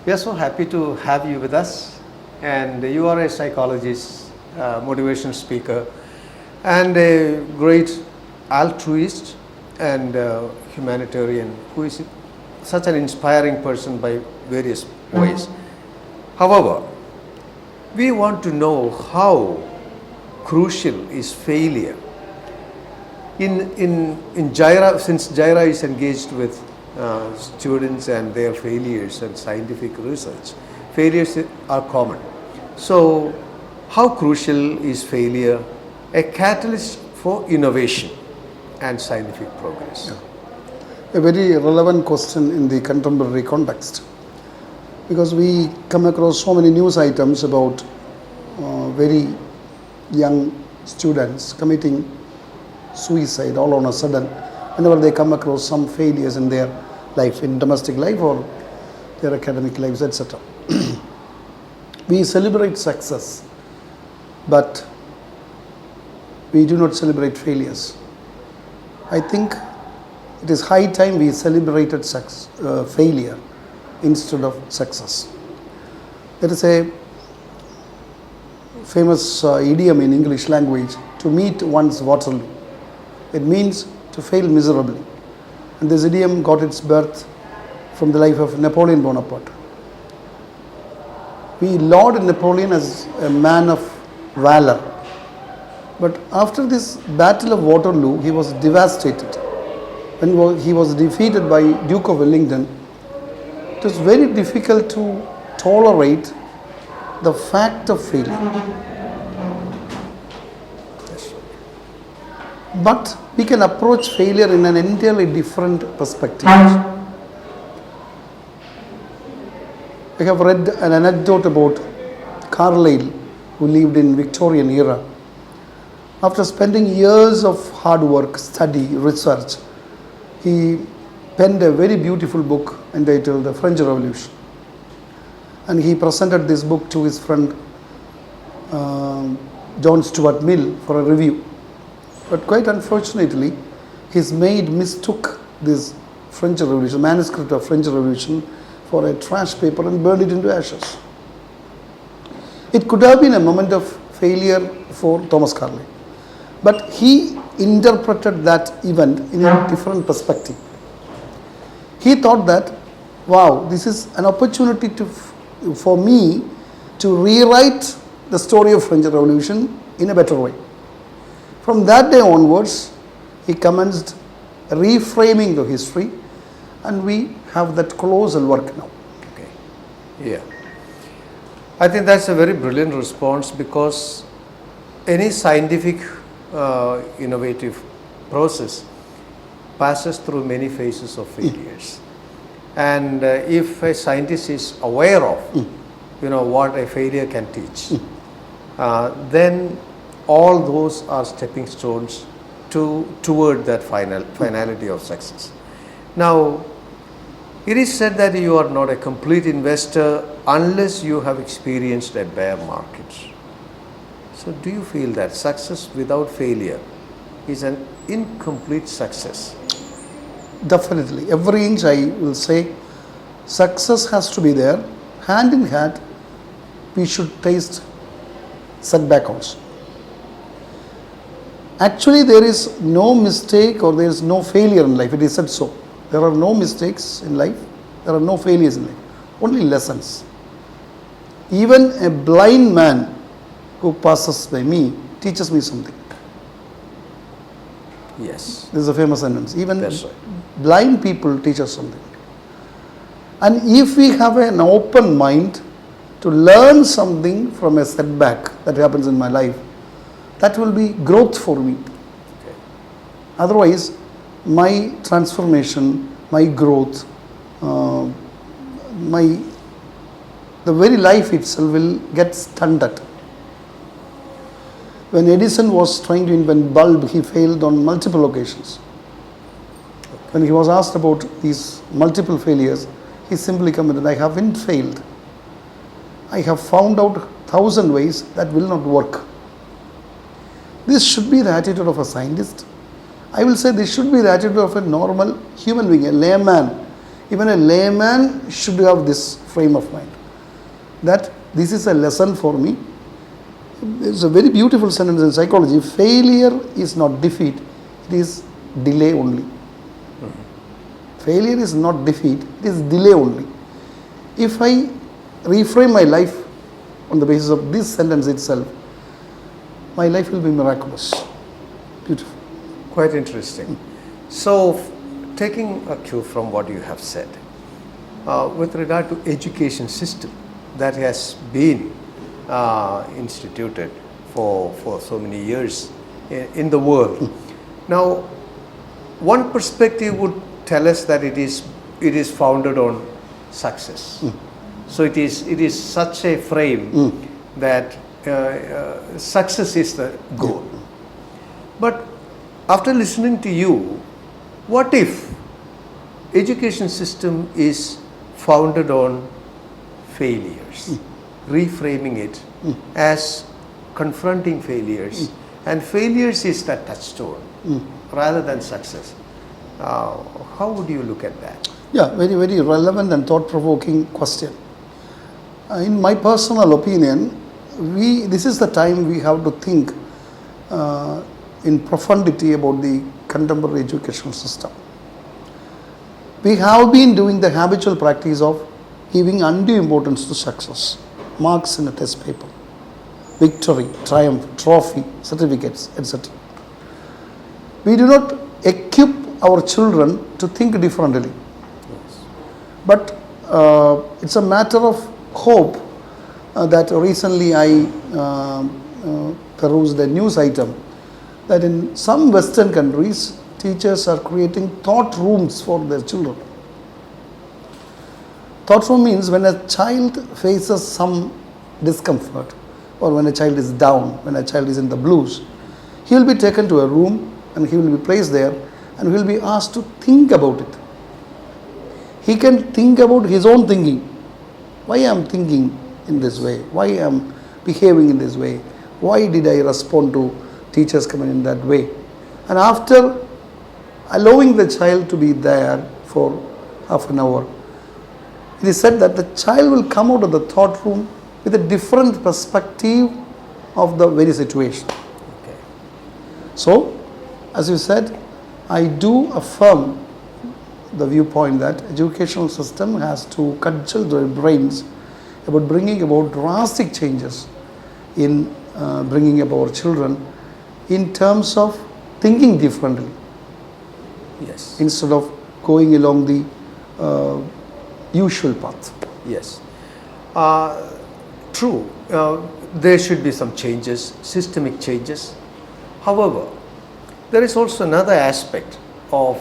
We are so happy to have you with us, and you are a psychologist, motivational speaker, and a great altruist and humanitarian who is such an inspiring person by various ways. However, we want to know how crucial is failure. In Jaira, since Jaira is engaged with students and their failures and scientific research, failures are common. So, how crucial is failure a catalyst for innovation and scientific progress? A very relevant question in the contemporary context, because we come across so many news items about very young students committing suicide all on a sudden whenever they come across some failures in their life, in domestic life or their academic lives, etc. We celebrate success, but we do not celebrate failures. I think it is high time we celebrated failure instead of success. There is a famous idiom in English language, to meet one's Waterloo. It means to fail miserably. And this idiom got its birth from the life of Napoleon Bonaparte. We laud Napoleon as a man of valor. But after this Battle of Waterloo, he was devastated. When he was defeated by Duke of Wellington, it was very difficult to tolerate the fact of failure. But we can approach failure in an entirely different perspective. I have read an anecdote about Carlyle, who lived in Victorian era. After spending years of hard work, study, research, he penned a very beautiful book entitled The French Revolution. And he presented this book to his friend John Stuart Mill for a review. But quite unfortunately, his maid mistook this French Revolution, manuscript of French Revolution, for a trash paper and burned it into ashes. It could have been a moment of failure for Thomas Carlyle, but he interpreted that event in a different perspective. He thought that, wow, this is an opportunity for me to rewrite the story of French Revolution in a better way. From that day onwards, he commenced reframing the history, and we have that colossal work now. Okay. Yeah. I think that's a very brilliant response, because any scientific innovative process passes through many phases of failures. And if a scientist is aware of what a failure can teach, then all those are stepping stones toward that finality of success. Now, it is said that you are not a complete investor unless you have experienced a bear market. So do you feel that success without failure is an incomplete success? Definitely. Every inch, I will say, success has to be there. Hand in hand, we should taste setback also. Actually, there is no mistake or there is no failure in life. It is said so. There are no mistakes in life. There are no failures in life. Only lessons. Even a blind man who passes by me teaches me something. Yes. This is a famous sentence. Even That's right. blind people teach us something. And if we have an open mind to learn something from a setback that happens in my life, that will be growth for me. Okay. Otherwise, my transformation, my growth, the very life itself will get stunted. When Edison was trying to invent bulb, he failed on multiple occasions. When he was asked about these multiple failures, he simply commented, I haven't failed. I have found out 1,000 ways that will not work. This should be the attitude of a scientist. I will say this should be the attitude of a normal human being, a layman. Even a layman should have this frame of mind, that this is a lesson for me. It's a very beautiful sentence in psychology. Failure is not defeat, it is delay only. Failure is not defeat, it is delay only. If I reframe my life on the basis of this sentence itself, my life will be miraculous. Beautiful. Quite interesting. So, taking a cue from what you have said, with regard to education system that has been instituted for so many years in the world. Now, one perspective would tell us that it is founded on success. So it is such a frame that success is the goal. But after listening to you, what if education system is founded on failures? Reframing it as confronting failures, and failures is the touchstone rather than success. How would you look at that? Yeah, very, very relevant and thought-provoking question. In my personal opinion, this is the time we have to think in profundity about the contemporary educational system. We have been doing the habitual practice of giving undue importance to success, marks in a test paper, victory, triumph, trophy, certificates, etc. We do not equip our children to think differently. But it's a matter of hope that recently I perused a news item that in some Western countries, teachers are creating thought rooms for their children. Thought room means when a child faces some discomfort, or when a child is down, when a child is in the blues, he will be taken to a room and he will be placed there and he will be asked to think about it. He can think about his own thinking. Why I am thinking in this way? Why I am behaving in this way? Why did I respond to teachers coming in that way? And after allowing the child to be there for half an hour, it is said that the child will come out of the thought room with a different perspective of the very situation. Okay. So, as you said, I do affirm the viewpoint that educational system has to cudgel their brains about bringing about drastic changes in bringing up our children in terms of thinking differently. Yes. Instead of going along the usual path. Yes. True. There should be some changes, systemic changes. However, there is also another aspect of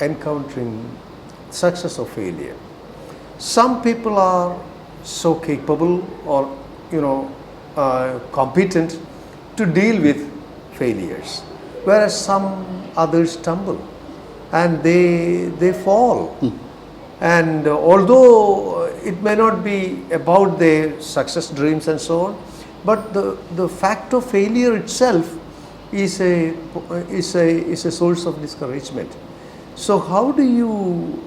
encountering success or failure. Some people are so capable or competent to deal with failures, whereas some others stumble and they fall. And although it may not be about their success dreams and so on, but the fact of failure itself is a source of discouragement. So how do you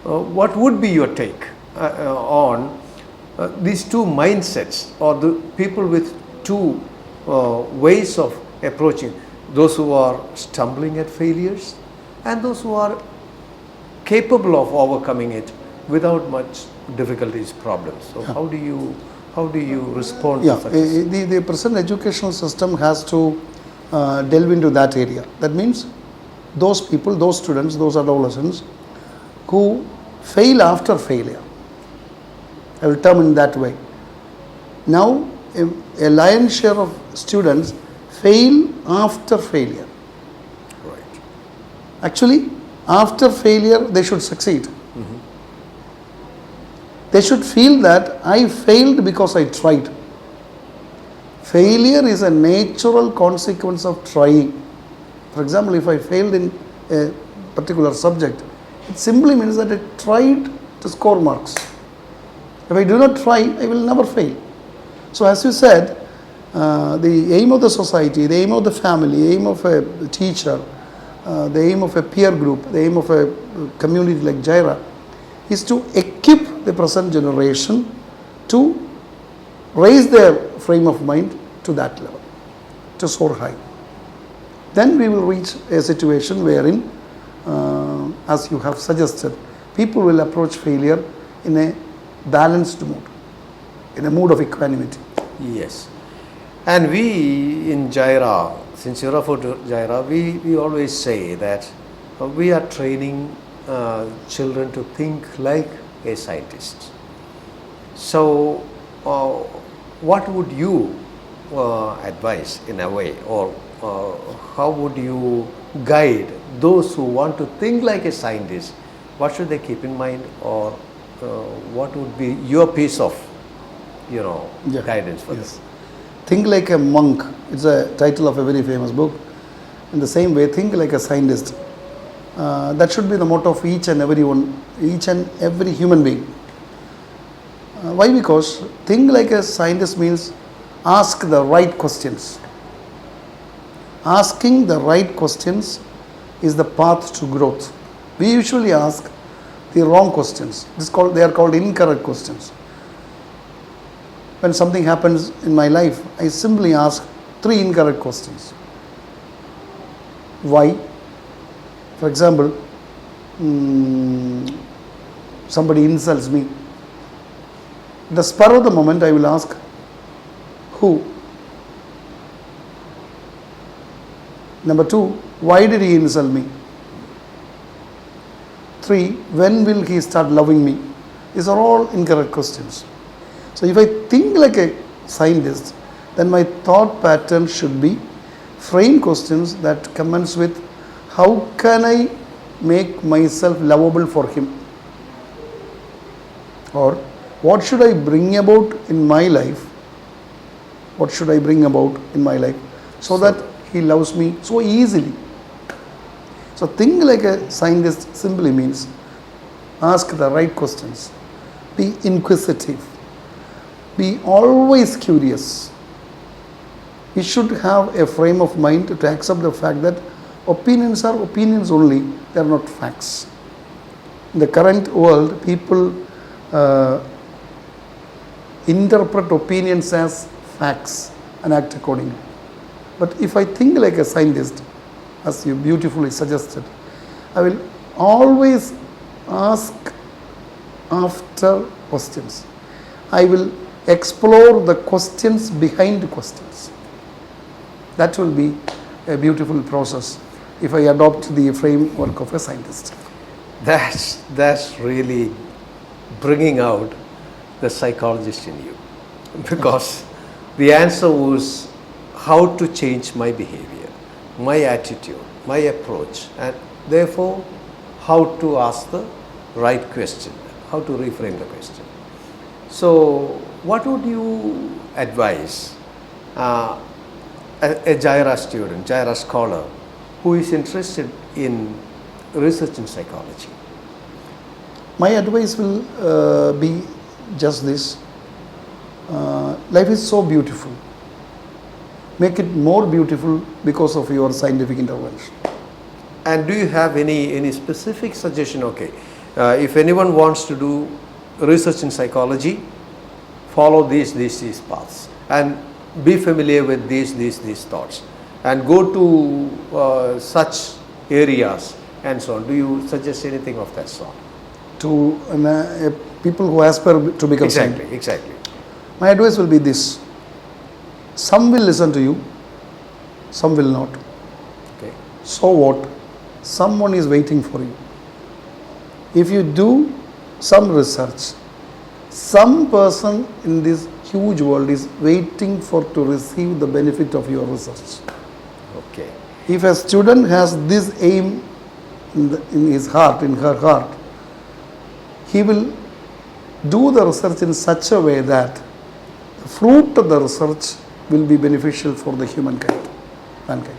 what would be your take on these two mindsets, or the people with two ways of approaching, those who are stumbling at failures and those who are capable of overcoming it without much difficulties, problems? So how do you respond to success? The present educational system has to delve into that area. That means those people, those students, those adolescents who fail after failure. I will term in that way. Now, a lion's share of students fail after failure. Right. Actually, after failure, they should succeed. They should feel that I failed because I tried. Failure is a natural consequence of trying. For example, if I failed in a particular subject, it simply means that I tried to score marks. If I do not try, I will never fail. So as you said, the aim of the society, the aim of the family, the aim of a teacher, the aim of a peer group, the aim of a community like Jaira is to equip the present generation to raise their frame of mind to that level, to soar high. Then we will reach a situation wherein, as you have suggested, people will approach failure in a balanced mood, in a mood of equanimity. Yes. And we in Jaira, since you refer to Jaira, we always say that we are training children to think like a scientist. So, what would you advise in a way, or how would you guide those who want to think like a scientist? What should they keep in mind, or what would be your piece of, guidance for Yes. Think like a monk. It's a title of a very famous book. In the same way, think like a scientist. That should be the motto of each and every human being. Why? Because think like a scientist means ask the right questions. Asking the right questions is the path to growth. We usually ask the wrong questions. They are called incorrect questions. When something happens in my life, I simply ask 3 incorrect questions. Why? For example, somebody insults me. The spur of the moment, I will ask, who? Number 2, why did he insult me? 3, when will he start loving me? These are all incorrect questions. So if I think like a scientist, then my thought pattern should be frame questions that commence with, how can I make myself lovable for him? Or what should I bring about in my life? What should I bring about in my life so that he loves me so easily? So think like a scientist simply means ask the right questions, be inquisitive, be always curious. We should have a frame of mind to accept the fact that opinions are opinions only, they are not facts. In the current world, people interpret opinions as facts and act accordingly. But if I think like a scientist, as you beautifully suggested, I will always ask after questions. I will explore the questions behind the questions. That will be a beautiful process if I adopt the framework of a scientist. That's really bringing out the psychologist in you, because the answer was how to change my behavior, my attitude, my approach, and therefore how to ask the right question, how to reframe the question. So what would you advise a Jaira student, Jaira scholar who is interested in research in psychology? My advice will be just this. Life is so beautiful. Make it more beautiful because of your scientific intervention. And do you have any specific suggestion? Okay, if anyone wants to do research in psychology, follow these paths and be familiar with these thoughts and go to such areas and so on. Do you suggest anything of that sort? To people who aspire to become scientists. Exactly. My advice will be this. Some will listen to you, some will not. Okay. So what? Someone is waiting for you. If you do some research, some person in this huge world is waiting to receive the benefit of your research. Okay. If a student has this aim in his heart, in her heart, he will do the research in such a way that the fruit of the research will be beneficial for the mankind.